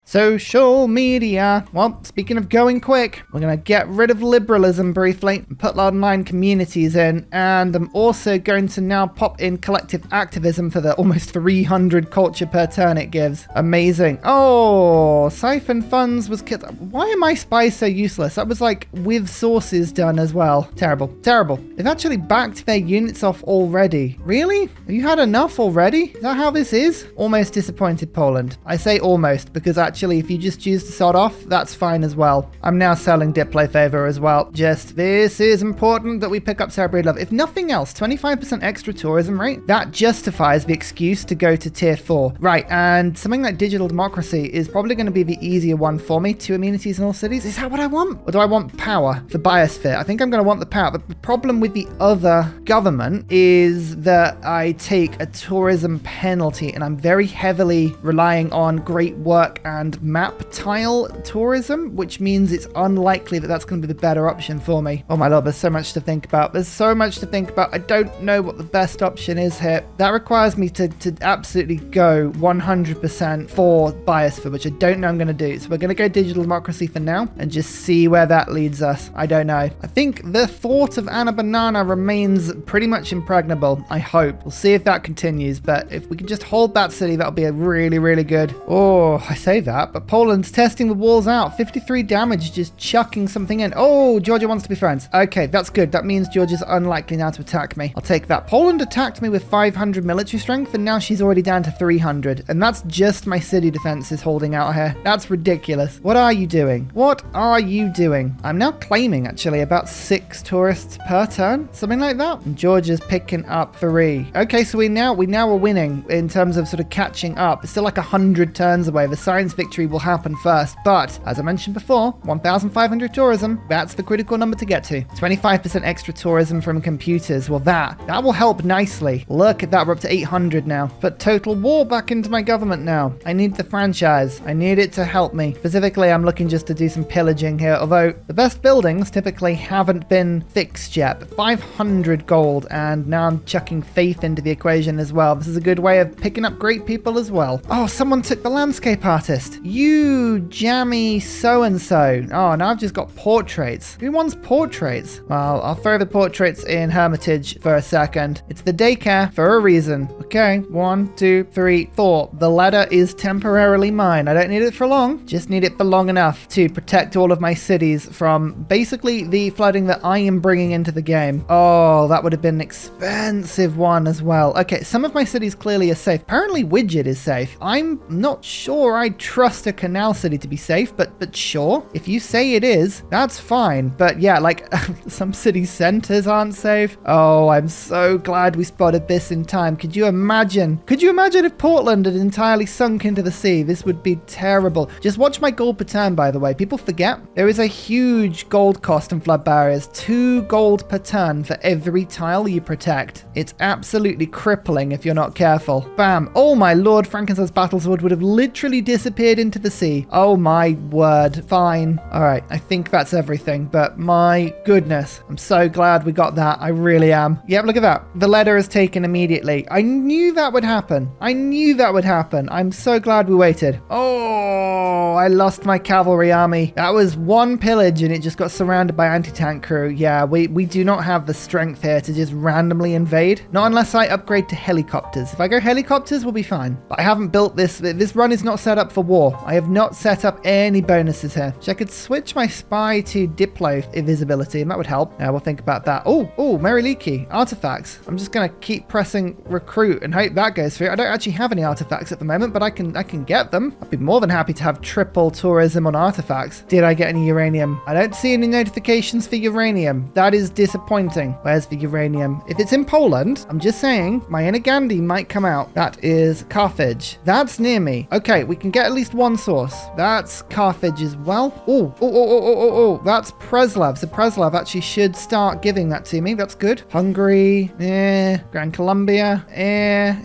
Social media. Well, speaking of going quick, we're going to get rid of liberalism briefly and put online communities in. And I'm also going to now pop in collective activism for the almost 300 culture per turn it gives. Amazing. Oh, siphon funds was killed. Why are my spies so useless? That was like with sources done as well. Terrible. Terrible. They've actually backed their units off already. Really? Have you had enough already? Is that how this is? Almost disappointed, Poland. I say almost because actually if you just choose to sod off, that's fine as well. I'm now selling Diplo favor as well. Just this is important that we pick up celebrate love. If nothing else, 25% extra tourism rate, that justifies the excuse to go to tier 4. Right, and something like digital democracy is probably going to be the easier one for me. 2 amenities in all cities. Is that what I want? Or do I want power for biosphere? I think I'm going to want the power. But the problem with the other government is that I take a tourism penalty and I'm very heavily relying on great work and map tile tourism, which means it's unlikely that that's going to be the better option for me. Oh my lord, there's so much to think about. There's so much to think about. I don't know what the best option is here. That requires me to absolutely go 100% for biosphere, which I don't know I'm going to do. So we're going to go digital democracy for now and just see where that leads us. I don't know. I think the thought of Anna Banana remains pretty much impregnable. I hope. We'll see if that continues, but if we can just hold that city, that'll be a really, really good. Oh, I say that, but Poland's testing the walls out. 53 damage, just chucking something in. Oh, Georgia wants to be friends. Okay, that's good. That means Georgia's unlikely now to attack me. I'll take that. Poland attacked me with 500 military strength, and now she's already down to 300. And that's just my city defenses holding out here. That's ridiculous. What are you doing? What are you doing? I'm now claiming, actually, about 6 tourists per turn. Something like that. And Georgia's picking up 3. Okay, so we now are winning in terms of sort of catching up. It's still like 100 turns away. The science victory will happen first, but as I mentioned before, 1,500 tourism, that's the critical number to get to. 25% extra tourism from computers. Well, that will help nicely. Look at that, we're up to 800 now. Put total war back into my government now. I need the franchise. I need it to help me. Specifically, I'm looking just to do some pillaging here, although the best buildings typically haven't been fixed yet. But 500 gold, and now I'm chucking faith into the equation as well. This is a good way of picking up great people as well. Oh, someone took the landscape artist. You jammy so-and-so. Oh, now I've just got portraits. Who wants portraits? Well, I'll throw the portraits in Hermitage for a second. It's the daycare for a reason. Okay, 1, 2, 3, 4. The ladder is temporarily mine. I don't need it for long. Just need it for long enough to protect all of my cities from basically the flooding that I am bringing into the game. Oh, that would have been an expensive one as well. Okay, some of my cities clearly are safe. Apparently Widget is safe. I'm not sure I trust a canal city to be safe, but sure. If you say it is, that's fine. But yeah, like some city centers aren't safe. Oh, I'm so glad we spotted this in time. Could you imagine if Portland had entirely sunk into the sea? This would be terrible. Just watch my gold per turn, by the way. People forget there is a huge gold cost in flood barriers. 2 gold per turn for every tile you protect. It's absolutely crippling if you're not careful. Bam. Oh my lord, Frankenstein's Battlesword would have literally disappeared into the sea. Oh my word. Fine. All right. I think that's everything, but my goodness, I'm so glad we got that. I really am. Yep, look at that. The letter is taken immediately. I knew that would happen. I'm so glad we waited. Oh, I lost my cavalry army. That was 1 pillage and it just got surrounded by anti-tank crew. Yeah, we do not have the strength here to just randomly invade. Not unless I upgrade to helicopters. If I go helicopters, we'll be fine. But I haven't built this. This run is not set up for war. I have not set up any bonuses here. So I could switch my spy to Diplo invisibility and that would help. Yeah, we'll think about that. Oh, Mary Leakey. Artifacts. I'm just going to keep pressing recruit and hope that goes through. I don't actually have any artifacts at the moment, but I can get them. I'd be more than happy to have triple tourism on artifacts. Did I get any uranium? I don't see any notifications for uranium. That is disappointing. Where's the uranium? If it's in Poland, I'm just saying, my inner Gandhi might come out. That is Carthage. That's near me. Okay, we can get at least one source. That's Carthage as well. Oh, that's Preslav. So Preslav actually should start giving that to me. That's good. Hungary, Grand Colombia,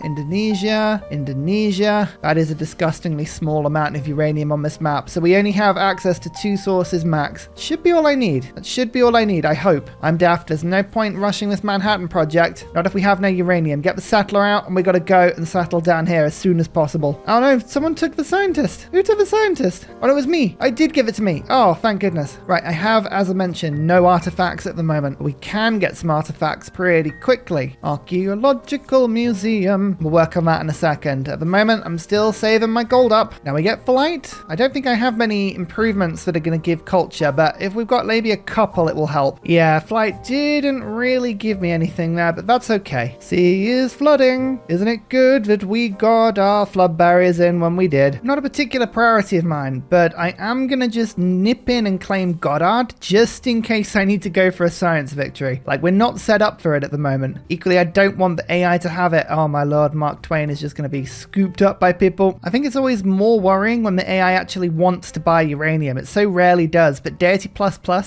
Indonesia. That is a disgustingly small amount of uranium on this this map, so we only have access to 2 sources max. Should be all I need. That should be all I need, I hope. I'm daft. There's no point rushing this Manhattan project. Not if we have no uranium. Get the settler out, and we gotta go and settle down here as soon as possible. Oh no, someone took the scientist. Who took the scientist? Oh, it was me. I did give it to me. Oh, thank goodness. Right, I have, as I mentioned, no artifacts at the moment. We can get some artifacts pretty quickly. Archaeological museum. We'll work on that in a second. At the moment, I'm still saving my gold up. Now we get flight. I don't think I have many improvements that are going to give culture, but if we've got maybe a couple, it will help. Yeah, flight didn't really give me anything there, but that's okay. Sea is flooding. Isn't it good that we got our flood barriers in when we did? Not a particular priority of mine, but I am going to just nip in and claim Goddard just in case I need to go for a science victory. Like, we're not set up for it at the moment. Equally, I don't want the AI to have it. Oh my lord, Mark Twain is just going to be scooped up by people. I think it's always more worrying when the AI actually wants to buy uranium. It so rarely does, but Deity++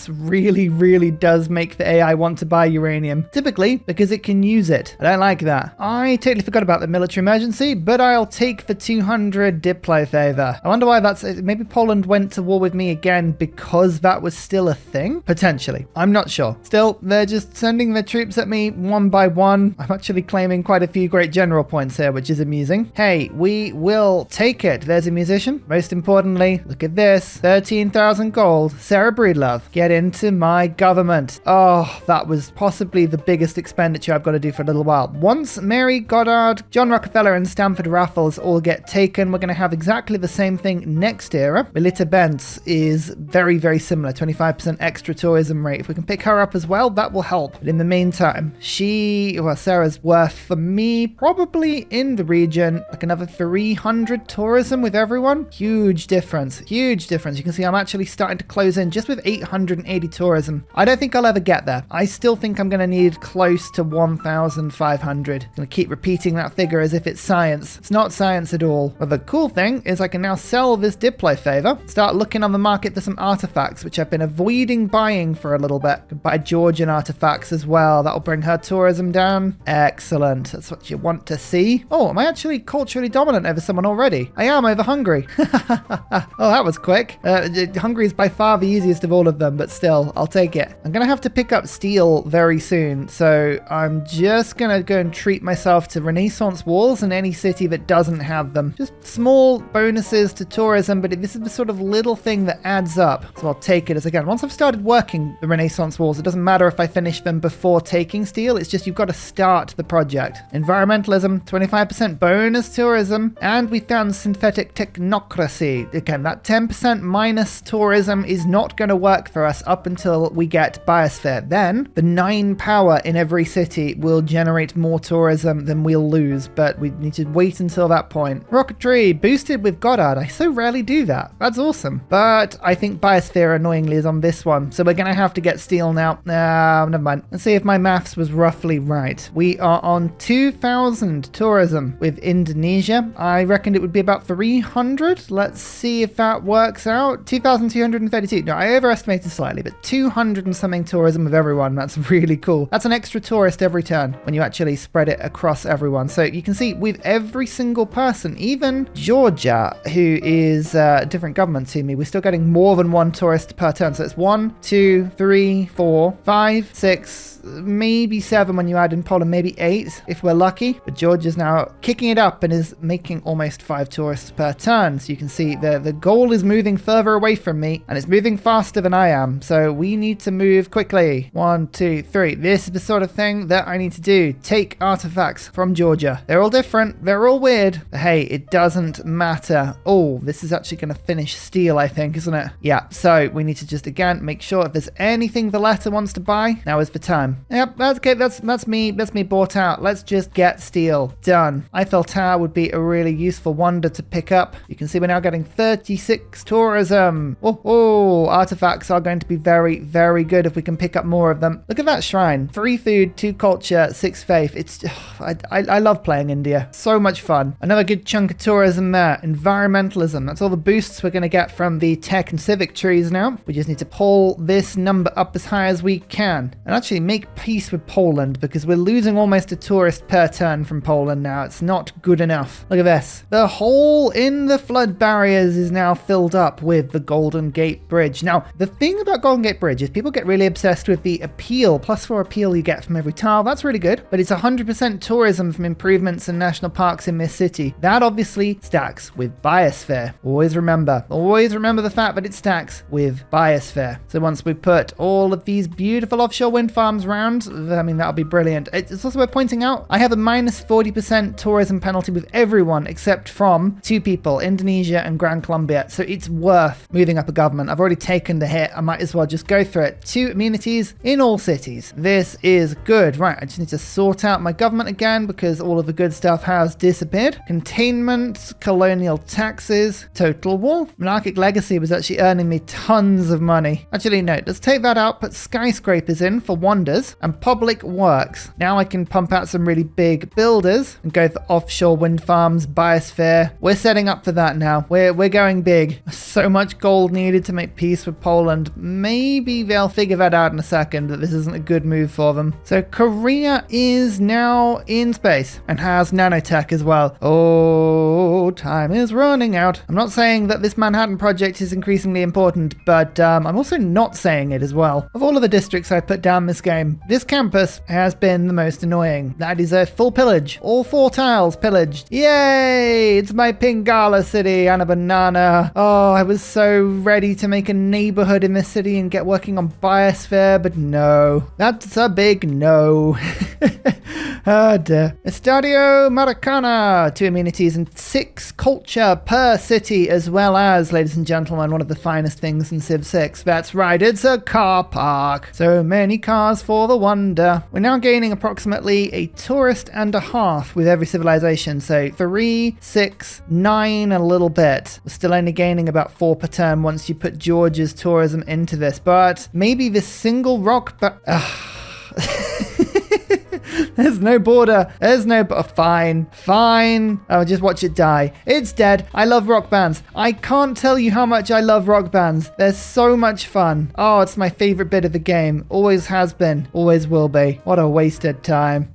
really does make the AI want to buy uranium. Typically, because it can use it. I don't like that. I totally forgot about the military emergency, but I'll take the 200 Diplo favor. I wonder why that's... Maybe Poland went to war with me again because that was still a thing? Potentially. I'm not sure. Still, they're just sending their troops at me one by one. I'm actually claiming quite a few great general points here, which is amusing. Hey, we will take it. There's a musician. Most importantly, look at this. 13,000 gold. Sarah Breedlove. Get into my government. Oh, that was possibly the biggest expenditure I've got to do for a little while. Once Mary, Goddard, John Rockefeller, and Stanford Raffles all get taken, we're going to have exactly the same thing next era. Melita Bentz is very similar. 25% extra tourism rate. If we can pick her up as well, that will help. But in the meantime, Sarah's worth for me probably in the region like another 300 tourism with everyone. Huge difference. You can see I'm actually starting to close in just with 880 tourism. I don't think I'll ever get there. I still think I'm going to need close to 1,500. I'm going to keep repeating that figure as if it's science. It's not science at all. But the cool thing is I can now sell this Diplo favor, start looking on the market for some artifacts, which I've been avoiding buying for a little bit. Could buy Georgian artifacts as well. That'll bring her tourism down. Excellent. That's what you want to see. Oh, am I actually culturally dominant over someone already? I am over Hungary. Oh, that was quick. Hungary is by far the easiest of all of them, but still, I'll take it. I'm going to have to pick up steel very soon, so I'm just going to go and treat myself to Renaissance walls in any city that doesn't have them. Just small bonuses to tourism, but this is the sort of little thing that adds up. So I'll take it as again. Once I've started working the Renaissance walls, it doesn't matter if I finish them before taking steel. It's just you've got to start the project. Environmentalism, 25% bonus tourism, and we found synthetic technocracy. Again, that 10% minus tourism is not going to work for us up until we get biosphere. Then the 9 power in every city will generate more tourism than we'll lose, but we need to wait until that point. Rocketry boosted with Goddard. I so rarely do that. That's awesome. But I think biosphere annoyingly is on this one, so we're going to have to get steel now. Never mind. Let's see if my maths was roughly right. We are on 2,000 tourism with Indonesia. I reckoned it would be about 300. Let's see if that works out. 2,232. No, I overestimated slightly, but 200 and something tourism with everyone. That's really cool. That's an extra tourist every turn when you actually spread it across everyone. So you can see with every single person, even Georgia, who is a different government to me, we're still getting more than 1 tourist per turn. So it's 1, 2, 3, 4, 5, 6, maybe 7 when you add in Poland, maybe 8 if we're lucky. But Georgia's now kicking it up and is making almost 5 tourists per turn. So you can see the goal is moving further away from me, and it's moving faster than I am. So we need to move quickly. 1, 2, 3. This is the sort of thing that I need to do. Take artifacts from Georgia. They're all different. They're all weird. But hey, it doesn't matter. Oh, this is actually going to finish steel, I think, isn't it? Yeah. So we need to just, again, make sure if there's anything the letter wants to buy, now is the time. Yep, that's okay. That's me bought out. Let's just get steel. Done. Eiffel Tower would be a really useful wonder to pick up. You can see we're now getting 36 tourism. Oh, artifacts are going to be very good if we can pick up more of them. Look at that shrine. 3 food, 2 culture, 6 faith. It's I love playing India. So much fun. Another good chunk of tourism there. Environmentalism. That's all the boosts we're going to get from the tech and civic trees now. We just need to pull this number up as high as we can and actually make make peace with Poland because we're losing almost a tourist per turn from Poland now. It's not good enough. Look at this. The hole in the flood barriers is now filled up with the Golden Gate Bridge. Now, the thing about Golden Gate Bridge is people get really obsessed with the appeal, +4 appeal you get from every tile. That's really good, but it's 100% tourism from improvements in national parks in this city. That obviously stacks with biosphere. Always remember the fact that it stacks with biosphere. So once we put all of these beautiful offshore wind farms around, I mean, that'll be brilliant. It's also worth pointing out, I have a -40% tourism penalty with everyone except from 2 people, Indonesia and Gran Colombia. So it's worth moving up a government. I've already taken the hit. I might as well just go through it. 2 amenities in all cities. This is good. Right, I just need to sort out my government again because all of the good stuff has disappeared. Containment, colonial taxes, total war. Monarchic legacy was actually earning me tons of money. Actually, no, let's take that out, put skyscrapers in for wonders, and public works. Now I can pump out some really big builders and go for offshore wind farms, biosphere. We're setting up for that now. We're going big. So much gold needed to make peace with Poland. Maybe they'll figure that out in a second, that this isn't a good move for them. So Korea is now in space and has nanotech as well. Oh, time is running out. I'm not saying that this Manhattan project is increasingly important, but I'm also not saying it as well. Of all of the districts I put down this game, this campus has been the most annoying. That is a full pillage. All 4 tiles pillaged. Yay! It's my Pingala city and a banana. Oh, I was so ready to make a neighborhood in this city and get working on biosphere, but no. That's a big no. Oh dear. Estadio Maracana, 2 amenities and 6 culture per city, as well as, ladies and gentlemen, one of the finest things in Civ 6. That's right, it's a car park. So many cars for the wonder. We're now gaining approximately a tourist and a half with every civilization. So 3, 6, 9 a little bit. We're still only gaining about 4 per turn once you put Georgia's tourism into this. But maybe this single rock... There's no border. There's no... Fine. I'll just watch it die. It's dead. I love rock bands. I can't tell you how much I love rock bands. They're so much fun. Oh, it's my favorite bit of the game. Always has been. Always will be. What a wasted time.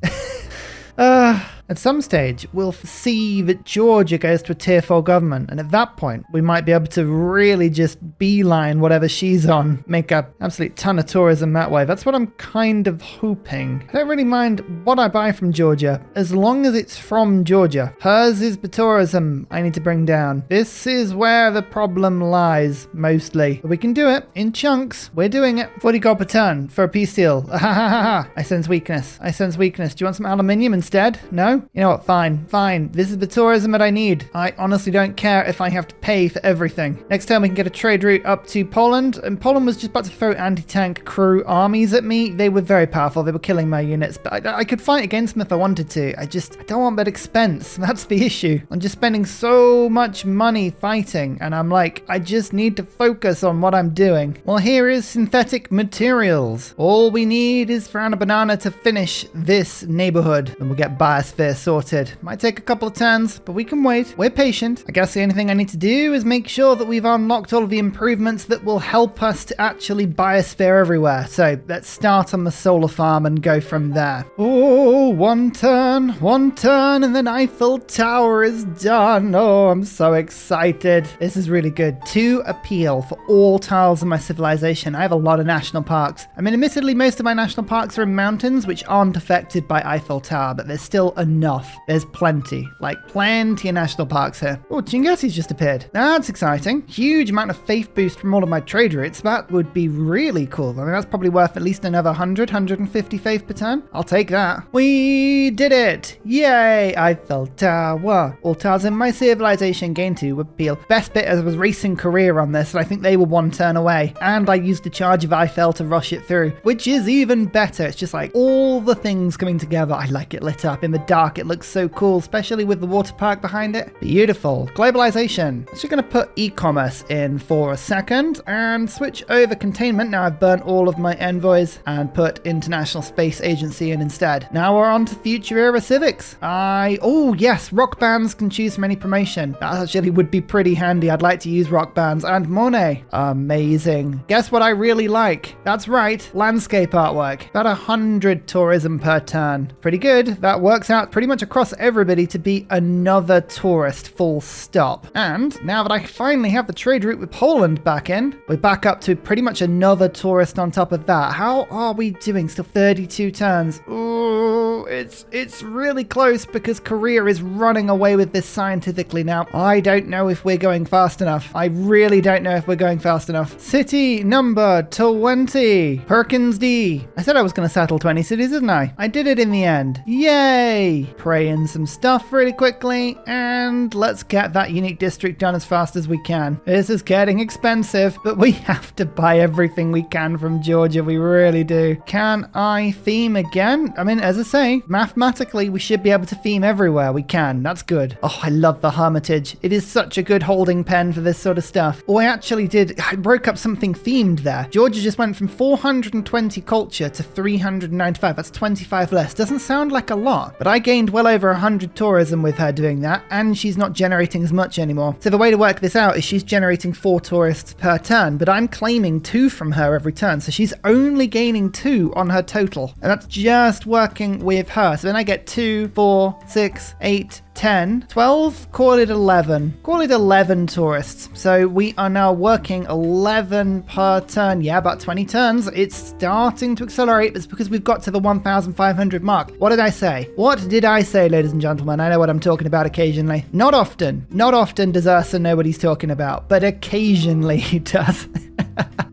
At some stage, we'll see that Georgia goes to a tier 4 government, and at that point, we might be able to really just beeline whatever she's on, make an absolute ton of tourism that way. That's what I'm kind of hoping. I don't really mind what I buy from Georgia, as long as it's from Georgia. Hers is the tourism I need to bring down. This is where the problem lies, mostly. But we can do it in chunks. We're doing it. 40 gold per turn for a peace deal. I sense weakness. Do you want some aluminium instead? No? You know what, fine. This is the tourism that I need. I honestly don't care if I have to pay for everything. Next time we can get a trade route up to Poland, and Poland was just about to throw anti-tank crew armies at me. They were very powerful. They were killing my units, but I could fight against them if I wanted to. I don't want that expense. That's the issue. I'm just spending so much money fighting, and I'm like, I just need to focus on what I'm doing. Well, here is synthetic materials. All we need is for Anna Banana to finish this neighborhood, and we'll get biosphere sorted. Might take a couple of turns, but we can wait. We're patient. I guess the only thing I need to do is make sure that we've unlocked all of the improvements that will help us to actually biosphere everywhere. So let's start on the solar farm and go from there. Oh, one turn, and then Eiffel Tower is done. Oh, I'm so excited. This is really good. 2 appeal for all tiles in my civilization. I have a lot of national parks. I mean, admittedly, most of my national parks are in mountains, which aren't affected by Eiffel Tower, but there's still enough. There's plenty of national parks here. Oh, Chingesi's just appeared. That's exciting. Huge amount of faith boost from all of my trade routes. That would be really cool. I mean, that's probably worth at least another 150 faith per turn. I'll take that. We did it. Yay, Eiffel Tower. All tiles in my civilization gain 2 appeal. Best bit is I was racing Korea on this, and I think they were 1 turn away. And I used the charge of Eiffel to rush it through, which is even better. It's just like all the things coming together. I like it lit up in the dark park. It looks so cool, especially with the water park behind it. Beautiful. Globalization. I'm just going to put e-commerce in for a second and switch over containment. Now I've burnt all of my envoys and put International Space Agency in instead. Now we're on to future era civics. Oh yes, rock bands can choose from any promotion. That actually would be pretty handy. I'd like to use rock bands and Monet. Amazing. Guess what I really like? That's right, landscape artwork. About 100 tourism per turn. Pretty good. That works out pretty much across everybody to be another tourist, full stop. And now that I finally have the trade route with Poland back in, we're back up to pretty much another tourist on top of that. How are we doing? Still 32 turns. Ooh, it's really close because Korea is running away with this scientifically now. I don't know if we're going fast enough. I really don't know if we're going fast enough. City number 20. Perkins D. I said I was going to settle 20 cities, didn't I? I did it in the end. Yay! Pray in some stuff really quickly and let's get that unique district done as fast as we can. This is getting expensive, but we have to buy everything we can from Georgia. We really do. Can I theme again? I mean, as I say, mathematically, we should be able to theme everywhere we can. That's good. Oh, I love the Hermitage. It is such a good holding pen for this sort of stuff. Oh, I broke up something themed there. Georgia just went from 420 culture to 395. That's 25 less. Doesn't sound like a lot, but I gained well over 100 tourism with her doing that, and she's not generating as much anymore. So the way to work this out is she's generating 4 tourists per turn, but I'm claiming 2 from her every turn, so she's only gaining 2 on her total, and that's just working with her. So then I get 2, 4, 6, 8, 10, 12, call it 11. Call it 11 tourists. So we are now working 11 per turn. Yeah, about 20 turns. It's starting to accelerate. It's because we've got to the 1,500 mark. What did I say? What did I say, ladies and gentlemen? I know what I'm talking about occasionally. Not often. Not often does Ursa know what he's talking about, but occasionally he does.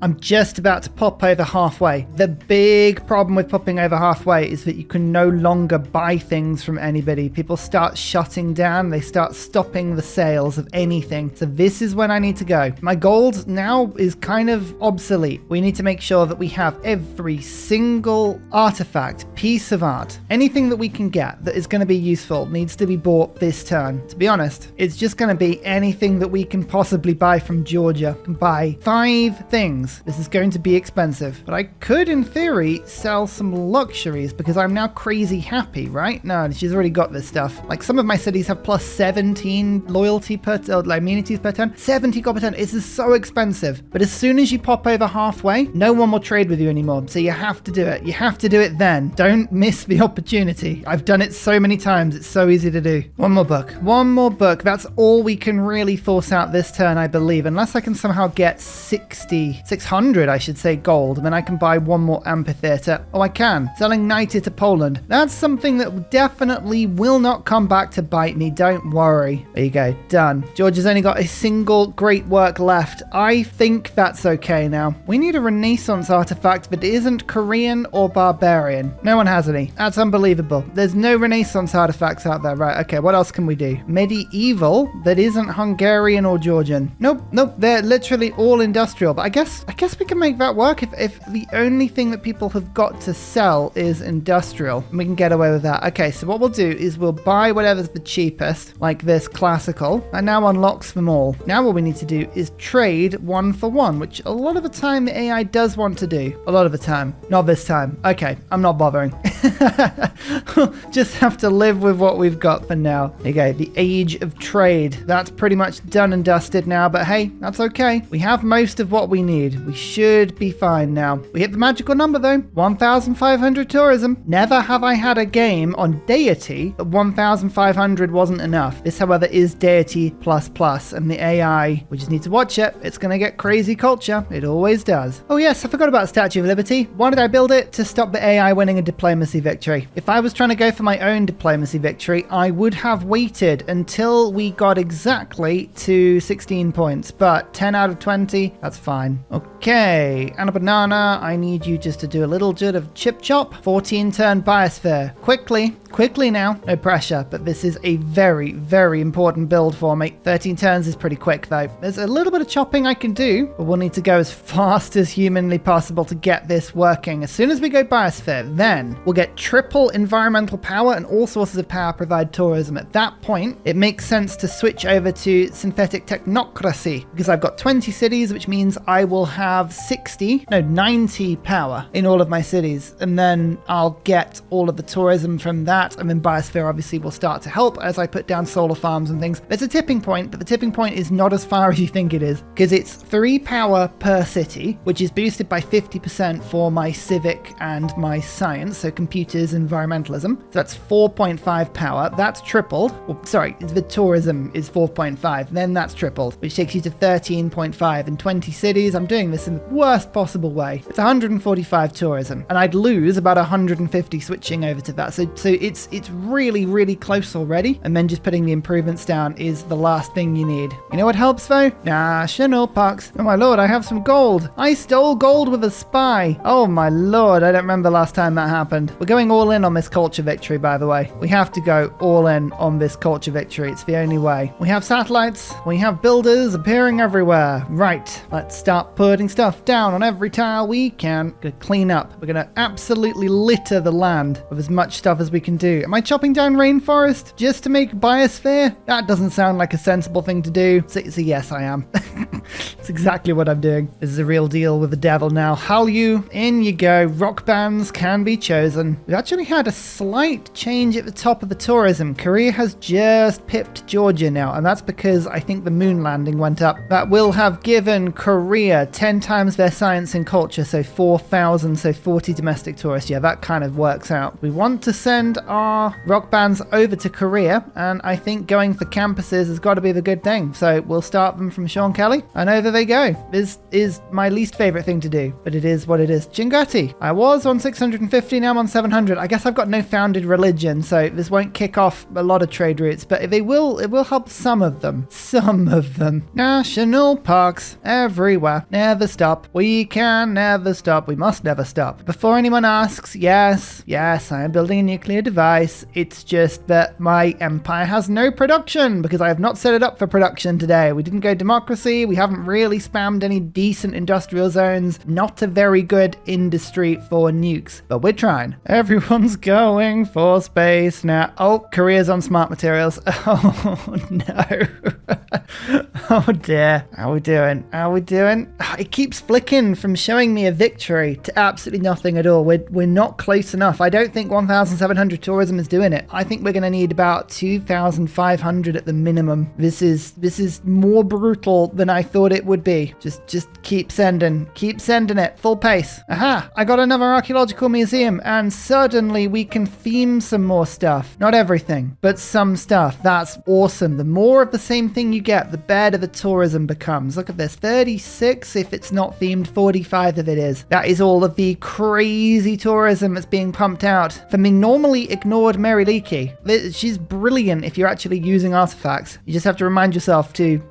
I'm just about to pop over halfway. The big problem with popping over halfway is that you can no longer buy things from anybody. People start shutting down. They start stopping the sales of anything. So this is when I need to go. My gold now is kind of obsolete. We need to make sure that we have every single artifact, piece of art, anything that we can get that is going to be useful needs to be bought this turn. To be honest, it's just going to be anything that we can possibly buy from Georgia. We can buy 5 things. This is going to be expensive, but I could in theory sell some luxuries because I'm now crazy happy, right? No, she's already got this stuff. Like some of my cities have plus 17 loyalty per amenities per turn, 70 gold per turn. This is so expensive, but as soon as you pop over halfway, no one will trade with you anymore. So you have to do it. You have to do it then. Don't miss the opportunity. I've done it so many times. It's so easy to do. One more book. One more book. That's all we can really force out this turn, I believe, unless I can somehow get 600, I should say, gold. And then I can buy 1 more amphitheater. Oh, I can. Selling 90 to Poland. That's something that definitely will not come back to bite me. Don't worry. There you go. Done. Georgia's only got a single great work left. I think that's okay now. We need a Renaissance artifact that isn't Korean or barbarian. No one has any. That's unbelievable. There's no Renaissance artifacts out there. Right. Okay. What else can we do? Medieval that isn't Hungarian or Georgian. Nope. They're literally all industrial. But I guess we can make that work if the only thing that people have got to sell is industrial. We can get away with that. Okay, so what we'll do is we'll buy whatever's the cheapest, like this classical, and now unlocks them all. Now what we need to do is trade 1 for 1, which a lot of the time the AI does want to do. A lot of the time. Not this time. Okay, I'm not bothering. Just have to live with what we've got for now. There you go, the age of trade. That's pretty much done and dusted now, but hey, that's okay. We have most of what we need. We should be fine now. We hit the magical number though, 1,500 tourism. Never have I had a game on Deity that 1,500 wasn't enough. This, however, is Deity plus, and the AI, we just need to watch it. It's gonna get crazy culture. It always does. Oh yes, I forgot about Statue of Liberty. Why did I build it? To stop the AI winning a diplomacy victory. If I was trying to go for my own diplomacy victory, I would have waited until we got exactly to 16 points, but 10 out of 20, that's fine. Okay, and a banana. I need you just to do a little bit of chip chop. 14 turn biosphere. Quickly now. No pressure, but this is a very, very important build for me. 13 turns is pretty quick though. There's a little bit of chopping I can do, but we'll need to go as fast as humanly possible to get this working. As soon as we go biosphere, then we'll get triple environmental power, and all sources of power provide tourism. At that point, it makes sense to switch over to synthetic technocracy, because I've got 20 cities, which means I will have 90 power in all of my cities, and then I'll get all of the tourism from that, and then Biosphere obviously will start to help as I put down solar farms and things. There's a tipping point, but the tipping point is not as far as you think it is, because it's 3 power per city, which is boosted by 50% for my civic and my science, so computers, environmentalism. So that's 4.5 power. That's tripled. Well, sorry, the tourism is 4.5, then that's tripled, which takes you to 13.5 in 20 cities. I'm doing this in the worst possible way. It's 145 tourism, and I'd lose about 150 switching over to that. So it's really, really close already, and then just putting the improvements down is the last thing you need. You know what helps though? National parks. Oh my lord, I have some gold. I stole gold with a spy. Oh my lord, I don't remember the last time that happened. We're going all in on this culture victory, by the way. We have to go all in on this culture victory. It's the only way. We have satellites. We have builders appearing everywhere. Right, let's start putting stuff down on every tile we can. Gonna clean up. We're gonna absolutely litter the land with as much stuff as we can do. Am I chopping down rainforest just to make biosphere? That doesn't sound like a sensible thing to do. So yes, I am. That's exactly what I'm doing. This is a real deal with the devil now. Hallyu, in you go. Rock bands can be chosen. We've actually had a slight change at the top of the tourism. Korea has just pipped Georgia now, and that's because I think the moon landing went up. That will have given Korea 10 times their science and culture, so 4,000, so 40 domestic tourists. Yeah, that kind of works out. We want to send our rock bands over to Korea, and I think going for campuses has got to be the good thing. So we'll start them from Sean Kelly, and over they go. This is my least favorite thing to do, but it is what it is. Chingati. I was on 650, now I'm on 700. I guess I've got no founded religion, so this won't kick off a lot of trade routes, but it will help some of them. Some of them. National parks everywhere. Never stop. We can never stop. We must never stop. Before anyone asks, yes, I am building a nuclear device. It's just that my empire has no production because I have not set it up for production today. We didn't go democracy. We haven't really spammed any decent industrial zones. Not a very good industry for nukes, but we're trying. Everyone's going for space now. Oh, Korea's on smart materials. Oh no. Oh dear. How we doing? It keeps flicking from showing me a victory to absolutely nothing at all. We're not close enough. I don't think 1,700 tourism is doing it. I think we're going to need about 2,500 at the minimum. This is more brutal than I thought it would be. Just keep sending it full pace. Aha, I got another archaeological museum, and suddenly we can theme some more stuff. Not everything, but some stuff. That's awesome. The more of the same thing you get, the better the tourism becomes. Look at this, 36 if it's not themed, 45 if it is. That is all of the crazy tourism that's being pumped out from the normally ignored Mary Leakey. She's brilliant if you're actually using artifacts. You just have to remind yourself to,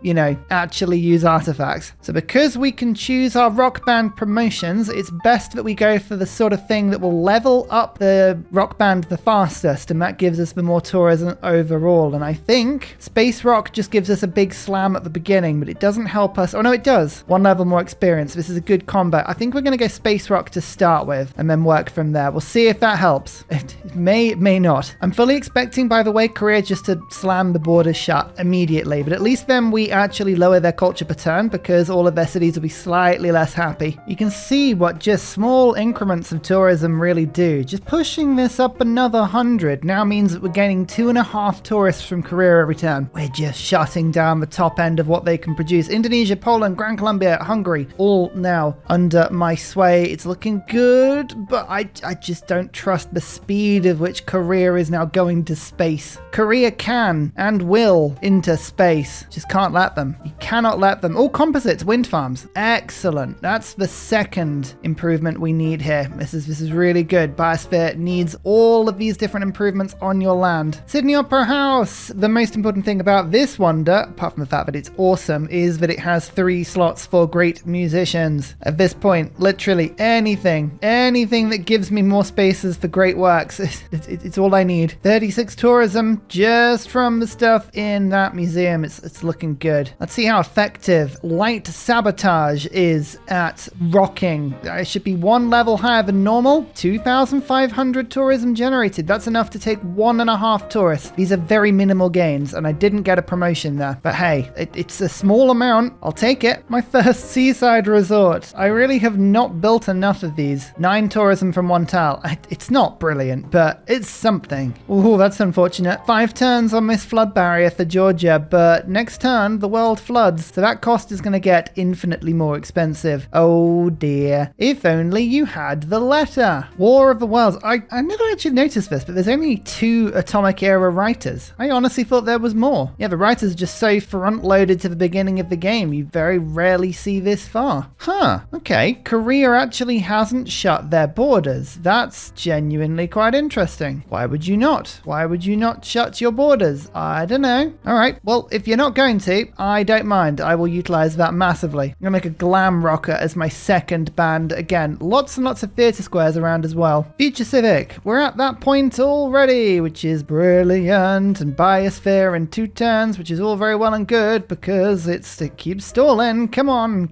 actually use artifacts. So because we can choose our rock band promotions, it's best that we go for the sort of thing that will level up the rock band the fastest, and that gives us the more tourism overall. And I think Space Rock just gives us a big slam at the beginning, but it doesn't help us. Oh no, it does. 1 level more experience. This is a good combat. I think we're going to go Space Rock to start with and then work from there. We'll see if that helps. It may not. I'm fully expecting, by the way, Korea just to slam the borders shut immediately, but at least then we actually lower their culture per turn because all of their cities will be slightly less happy. You can see what just small increments of tourism really do. Just pushing this up another 100 now means that we're gaining 2.5 tourists from Korea every turn. We're just shutting down the top end of what they can produce. Indonesia, Poland, Grand Colombia, Hungary, all now under my sway. It's looking good, but I just don't trust the speed of which Korea is now going to space. Korea can and will into space. Just can't let them. You cannot let them. Oh, composites, wind farms. Excellent. That's the second improvement we need here. This is really good. Biosphere needs all of these different improvements on your land. Sydney Opera House. The most important thing about this wonder, apart from the fact that it's awesome, is that it has 3 slots for great musicians. At this point, literally anything that gives me more spaces for great works, it's all I need. 36 tourism just from the stuff in that museum. It's looking good. Let's see how effective light sabotage is at rocking. I should be 1 level higher than normal. 2,000 2,500 tourism generated. That's enough to take 1.5 tourists. These are very minimal gains, and I didn't get a promotion there. But hey, it's a small amount. I'll take it. My first seaside resort. I really have not built enough of these. 9 tourism from 1 tile. It's not brilliant, but it's something. Ooh, that's unfortunate. 5 turns on this flood barrier for Georgia, but next turn, the world floods. So that cost is going to get infinitely more expensive. Oh dear. If only you had the letter. War of the Worlds. I never actually noticed this, but there's only 2 atomic era writers. I honestly thought there was more. Yeah, the writers are just so front-loaded to the beginning of the game. You very rarely see this far. Huh. Okay. Korea actually hasn't shut their borders. That's genuinely quite interesting. Why would you not? Why would you not shut your borders? I don't know. All right. Well, if you're not going to, I don't mind. I will utilize that massively. I'm going to make a glam rocker as my second band. Again, lots and lots of theatre squares around as well. Future Civic. We're at that point already, which is brilliant. And Biosphere in 2 turns, which is all very well and good because it keeps stalling. Come on.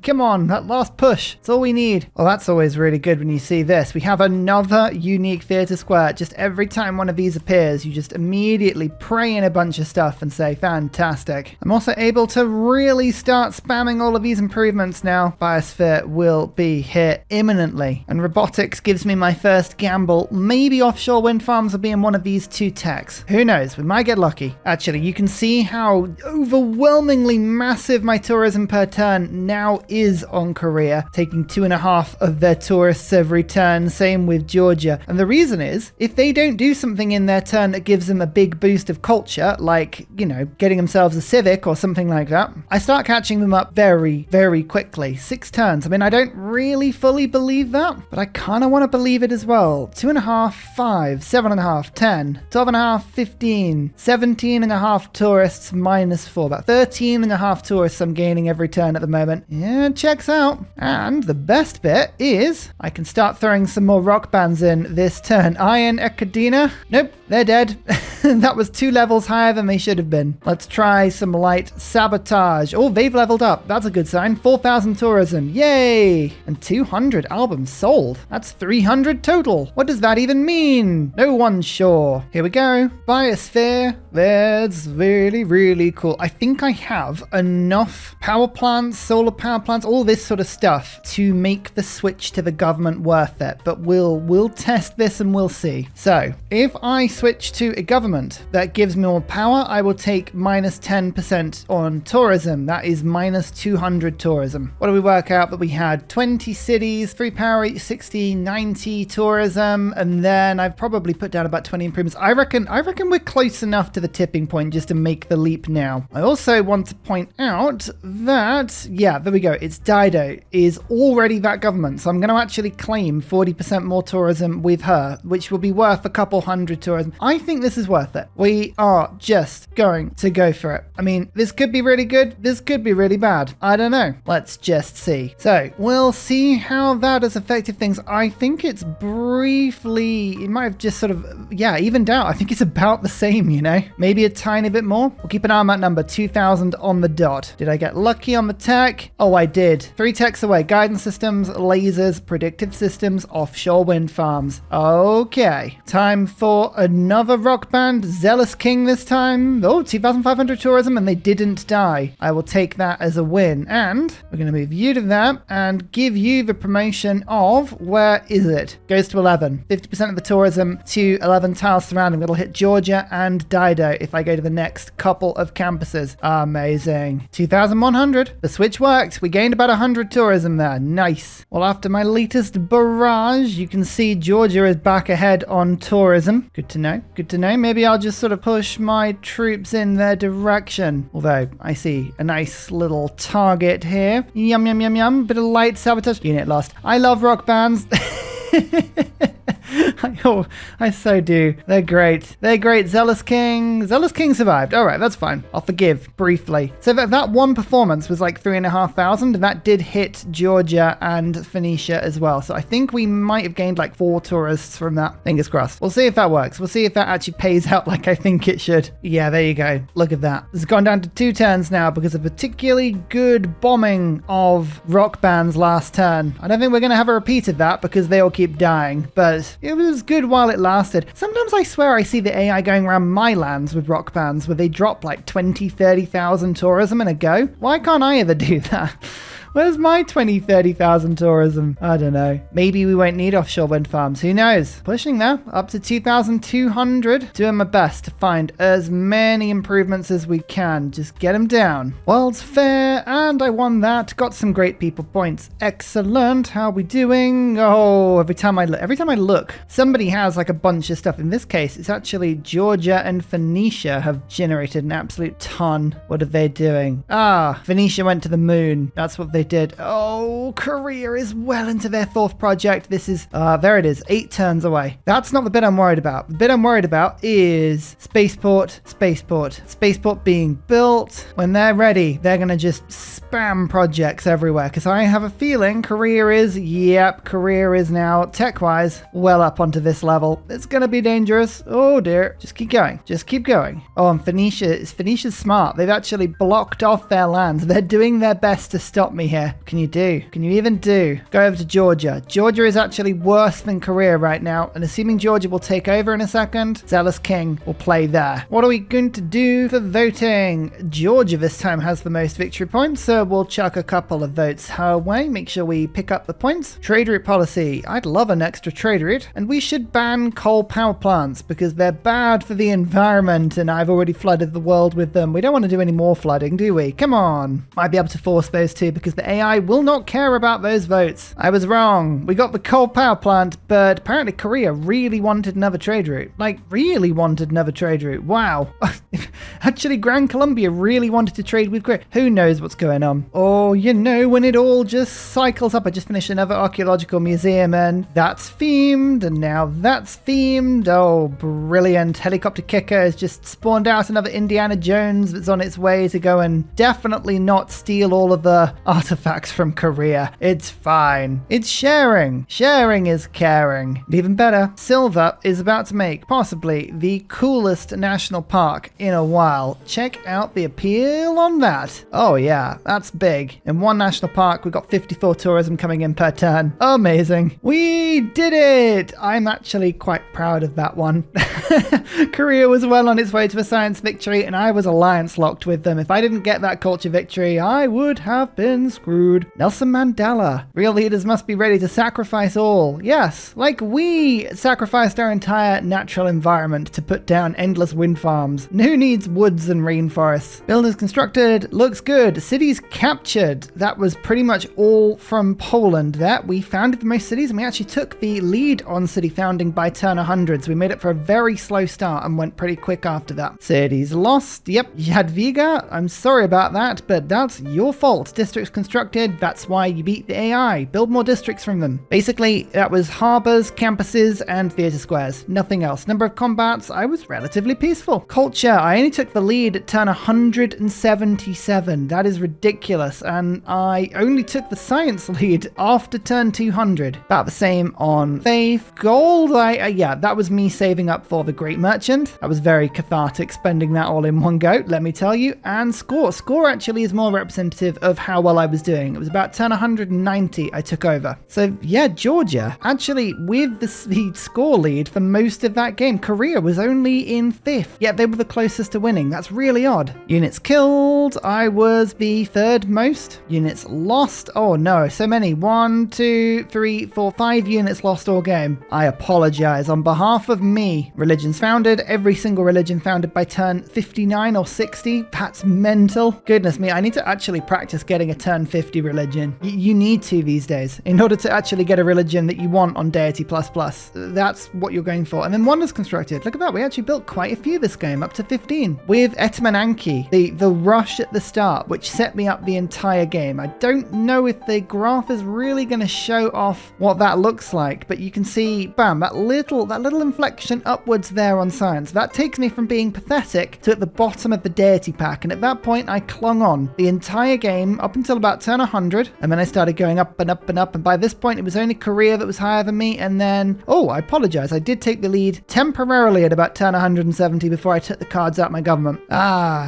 That last push. It's all we need. Well, that's always really good when you see this. We have another unique theatre square. Just every time one of these appears, you just immediately pray in a bunch of stuff and say, fantastic. I'm also able to really start spamming all of these improvements now. Biosphere will be here imminently. And robotics gives me my first gamble. Maybe offshore wind farms will be in one of these 2 techs. Who knows? We might get lucky. Actually, you can see how overwhelmingly massive my tourism per turn now is on Korea, taking 2.5 of their tourists every turn. Same with Georgia. And the reason is, if they don't do something in their turn that gives them a big boost of culture, like, you know, getting themselves a civic or something like that, I start catching them up very, very quickly. 6 turns. I mean, I don't really fully believe that, but I kind of want to believe it as well. 2.5, 5, 7.5, 10, 12.5, 15, 17.5 tourists minus 4. About 13.5 tourists I'm gaining every turn at the moment. Yeah, checks out. And the best bit is I can start throwing some more rock bands in this turn. Iron Echidna. Nope, they're dead. That was 2 levels higher than they should have been. Let's try some light sabotage. Oh, they've leveled up. That's a good sign. 4,000 tourism. Yay! And 200 albums sold. That's 300 total. What does that even mean? No one's sure. Here we go. Biosphere. That's really, really cool. I think I have enough power plants, solar power plants, all this sort of stuff to make the switch to the government worth it. But we'll test this and we'll see. So if I switch to a government that gives me more power, I will take minus 10% on tourism. That is minus 200 tourism. What do we work out that we had? 20 cities, 3 power each, 60, 90 tourism, and then I've probably put down about 20 improvements. I reckon we're close enough to the tipping point just to make the leap now. I also want to point out that, yeah, there we go. It's Dido is already that government, so I'm going to actually claim 40% more tourism with her, which will be worth a couple hundred tourism. I think this is worth it. We are just going to go for it. I mean, this could be really good. This could be really bad. I don't know. Let's just see. So we'll see how that has affected things. I think it's briefly, it might have just sort of, yeah, evened out. I think it's about the same, you know, maybe a tiny bit more. We'll keep an eye on that number, 2,000 on the dot. Did I get lucky on the tech? Oh, I did. 3 techs away. Guidance systems, lasers, predictive systems, offshore wind farms. Okay. Time for another rock band. Zealous King this time. Oh, 2,500 tourism and they didn't die. I will take that as a win. And we're going to move you to that and give you the promotion of, where is it? Goes to 11. 50% of the tourism to 11 tiles surrounding. That'll hit Georgia and Dido if I go to the next couple of campuses. Amazing. 2,100. The switch worked. We gained about 100 tourism there. Nice. Well, after my latest barrage, you can see Georgia is back ahead on tourism. Good to know. Good to know. Maybe I'll just sort of push my troops in their direction. Although I see a nice little target here. Yum, yum, yum, yum. Bit of light sabotage. Unit lost. I love rock bands. I so do. They're great. They're great. Zealous King. Zealous King survived. All right, that's fine. I'll forgive briefly. So that one performance was like 3,500, and that did hit Georgia and Phoenicia as well. So I think we might have gained like 4 tourists from that. Fingers crossed. We'll see if that works. We'll see if that actually pays out like I think it should. Yeah, there you go. Look at that. It's gone down to 2 turns now because of particularly good bombing of rock bands last turn. I don't think we're going to have a repeat of that because they all keep dying. But It was good while it lasted. Sometimes I swear I see the AI going around my lands with rock bands where they drop like 20, 30,000 tourism in a go. Why can't I ever do that? Where's my 20, 30,000 tourism? I don't know. Maybe we won't need offshore wind farms. Who knows? Pushing there, up to 2,200. Doing my best to find as many improvements as we can. Just get them down. World's Fair, and I won that. Got some great people points. Excellent. How are we doing? Oh, every time I look, somebody has like a bunch of stuff. In this case, it's actually Georgia and Phoenicia have generated an absolute ton. What are they doing? Ah, Phoenicia went to the moon. That's what they did. Oh, Korea is well into their 4th project. This is, there it is, 8 turns away. That's not the bit I'm worried about. The bit I'm worried about is Spaceport. Spaceport being built. When they're ready, they're going to just spam projects everywhere because I have a feeling Korea is now, tech-wise, well up onto this level. It's going to be dangerous. Oh dear. Just keep going. Oh, and Phoenicia's smart. They've actually blocked off their lands. They're doing their best to stop me here. Can you even do? Go over to Georgia. Georgia is actually worse than Korea right now, and assuming Georgia will take over in a second, Zealous King will play there. What are we going to do for voting? Georgia this time has the most victory points, so we'll chuck a couple of votes her way. Make sure we pick up the points. Trade route policy. I'd love an extra trade route, and we should ban coal power plants because they're bad for the environment, and I've already flooded the world with them. We don't want to do any more flooding, do we? Come on. Might be able to force those two because the AI will not care about those votes. I was wrong. We got the coal power plant, but apparently Korea really wanted another trade route. Wow. Actually, Gran Colombia really wanted to trade with Korea. Who knows what's going on? Oh, you know, when it all just cycles up. I just finished another archaeological museum and that's themed, and now that's themed. Oh, brilliant. Helicopter Kicker has just spawned out another Indiana Jones that's on its way to go and definitely not steal all of the artifacts from Korea. It's fine. It's sharing. Sharing is caring. And even better, Silver is about to make possibly the coolest national park in a while. Check out the appeal on that. Oh yeah, that's big. In one national park, we've got 54 tourism coming in per turn. Amazing. We did it. I'm actually quite proud of that one. Korea was well on its way to a science victory, and I was alliance locked with them. If I didn't get that culture victory, I would have been screwed. Nelson Mandela. Real leaders must be ready to sacrifice all. Yes, like we sacrificed our entire natural environment to put down endless wind farms. Who needs woods and rainforests? Buildings constructed. Looks good. Cities captured. That was pretty much all from Poland there. We founded the most cities, and we actually took the lead on city founding by turn 100. So we made it for a very slow start and went pretty quick after that. Cities lost. Yep. Jadwiga. I'm sorry about that, but that's your fault. Districts constructed. That's why you beat the AI. Build more districts from them. Basically, that was harbors, campuses, and theater squares. Nothing else. Number of combats, I was relatively peaceful. Culture, I only took the lead at turn 177. That is ridiculous. And I only took the science lead after turn 200. About the same on faith. Gold, yeah, that was me saving up for the Great Merchant. That was very cathartic, spending that all in one go, let me tell you. And score. Score actually is more representative of how well I was doing. It was about turn 190 I took over. So yeah, Georgia, actually with the score lead for most of that game. Korea was only in 5th, yet they were the closest to winning. That's really odd. Units killed, I was the 3rd most. Units lost, oh no, so many. 1, 2, 3, 4, 5 units lost all game. I apologize on behalf of me. Religions founded, every single religion founded by turn 59 or 60. That's mental. Goodness me, I need to actually practice getting a turn 50 religion. You need to these days in order to actually get a religion that you want on Deity++. That's what you're going for. And then wonders constructed. Look at that, we actually built quite a few this game, up to 15. With Etmananki, the rush at the start, which set me up the entire game. I don't know if the graph is really going to show off what that looks like, but you can see, bam, that little inflection upwards there on science. That takes me from being pathetic to at the bottom of the Deity pack, and at that point I clung on the entire game up until about about turn 100, and then I started going up and up and up, and by this point it was only Korea that was higher than me, and then, oh, I apologize, I did take the lead temporarily at about turn 170 before I took the cards out my government.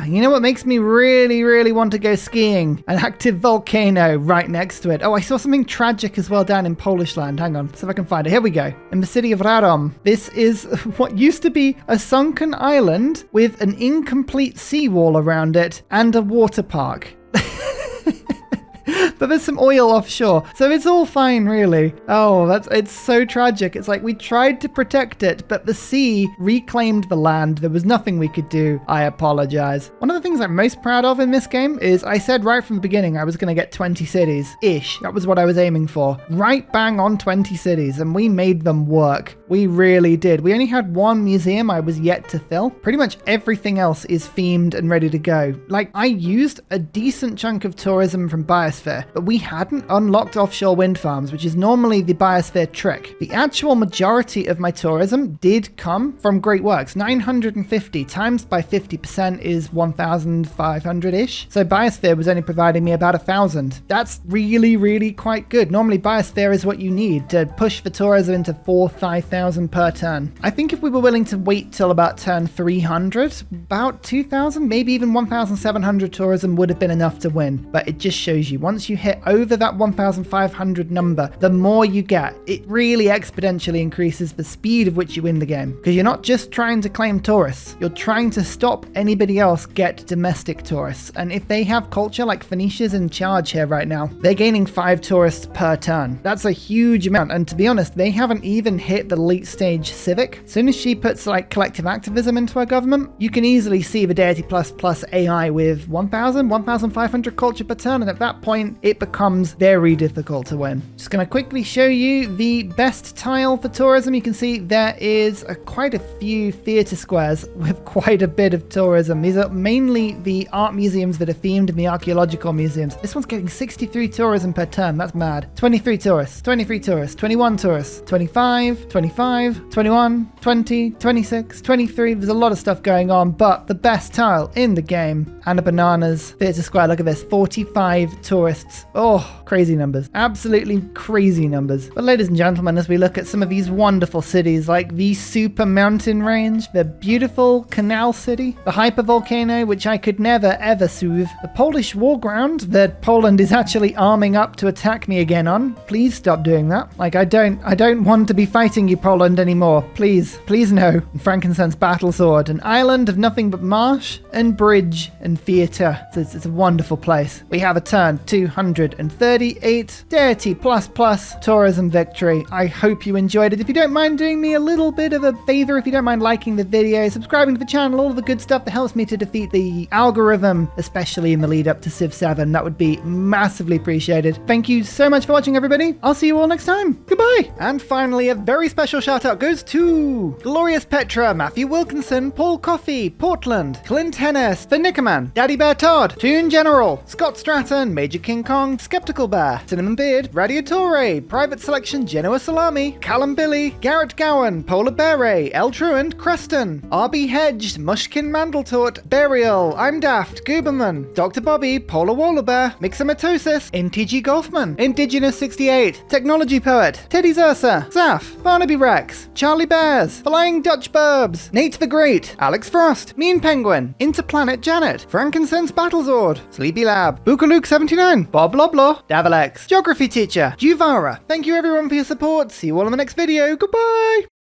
You know what makes me really, really want to go skiing? An active volcano right next to it. Oh, I saw something tragic as well down in Polish land. Hang on, see if I can find it. Here we go. In the city of Radom. This is what used to be a sunken island with an incomplete seawall around it and a water park. But there's some oil offshore, so it's all fine, really. Oh, it's so tragic. It's like we tried to protect it, but the sea reclaimed the land. There was nothing we could do. I apologize. One of the things I'm most proud of in this game is I said right from the beginning I was going to get 20 cities-ish. That was what I was aiming for. Right bang on 20 cities, and we made them work. We really did. We only had one museum I was yet to fill. Pretty much everything else is themed and ready to go. Like, I used a decent chunk of tourism from Biosphere, but we hadn't unlocked offshore wind farms, which is normally the Biosphere trick. The actual majority of my tourism did come from Great Works. 950 times by 50% is 1,500-ish. So Biosphere was only providing me about 1,000. That's really, really quite good. Normally Biosphere is what you need to push for tourism into 4,000-5,000 per turn. I think if we were willing to wait till about turn 300, about 2,000, maybe even 1,700 tourism would have been enough to win. But it just shows you, once you hit over that 1,500 number, the more you get, it really exponentially increases the speed of which you win the game. Because you're not just trying to claim tourists, you're trying to stop anybody else get domestic tourists. And if they have culture, like Phoenicia's in charge here right now, they're gaining 5 tourists per turn. That's a huge amount. And to be honest, they haven't even hit the late stage civic. As soon as she puts like collective activism into her government, you can easily see the Deity plus AI with 1,000, 1,500 culture per turn. And at that point, it becomes very difficult to win. Just going to quickly show you the best tile for tourism. You can see there is quite a few theatre squares with quite a bit of tourism. These are mainly the art museums that are themed and the archaeological museums. This one's getting 63 tourism per turn. That's mad. 23 tourists, 23 tourists, 21 tourists, 25, 25, 21, 20, 26, 23. There's a lot of stuff going on, but the best tile in the game, and a bananas theatre square. Look at this, 45 tourists. Oh, crazy numbers. Absolutely crazy numbers. But ladies and gentlemen, as we look at some of these wonderful cities like the super mountain range, the beautiful canal city, the hypervolcano, which I could never ever soothe, the Polish war ground that Poland is actually arming up to attack me again on. Please stop doing that. Like, I don't want to be fighting you, Poland, anymore. Please no. And Frankincense battle sword, an island of nothing but marsh and bridge and theatre. It's a wonderful place. We have a turn 238 Deity plus tourism victory. I hope you enjoyed it. If you don't mind doing me a little bit of a favor, if you don't mind liking the video, subscribing to the channel, all of the good stuff that helps me to defeat the algorithm, especially in the lead up to Civ 7, that would be massively appreciated. Thank you so much for watching, everybody. I'll see you all next time. Goodbye. And finally, a very special shout out goes to Glorious Petra, Matthew Wilkinson, Paul Coffey, Portland, Clint Hennis, The Nickerman, Daddy Bear Todd, Toon General, Scott Stratton, Major King Kong, Skeptical Bear, Cinnamon Beard, Radiatore, Private Selection, Genoa Salami, Callum Billy, Garrett Gowan, Polar Beret, El Truant, Creston, RB Hedged, Mushkin Mandletort, Burial, I'm Daft, Gooberman, Dr. Bobby, Polar Waller Bear, Mixomatosis, NTG Golfman, Indigenous 68, Technology Poet, Teddy Zursa, Zaf, Barnaby Rex, Charlie Bears, Flying Dutch Burbs, Nate the Great, Alex Frost, Mean Penguin, Interplanet Janet, Frankincense Battlezord, Sleepy Lab, Bookaluk 79, Bob Loblaw, Davalex, Geography Teacher, Juvara. Thank you everyone for your support. See you all in the next video. Goodbye!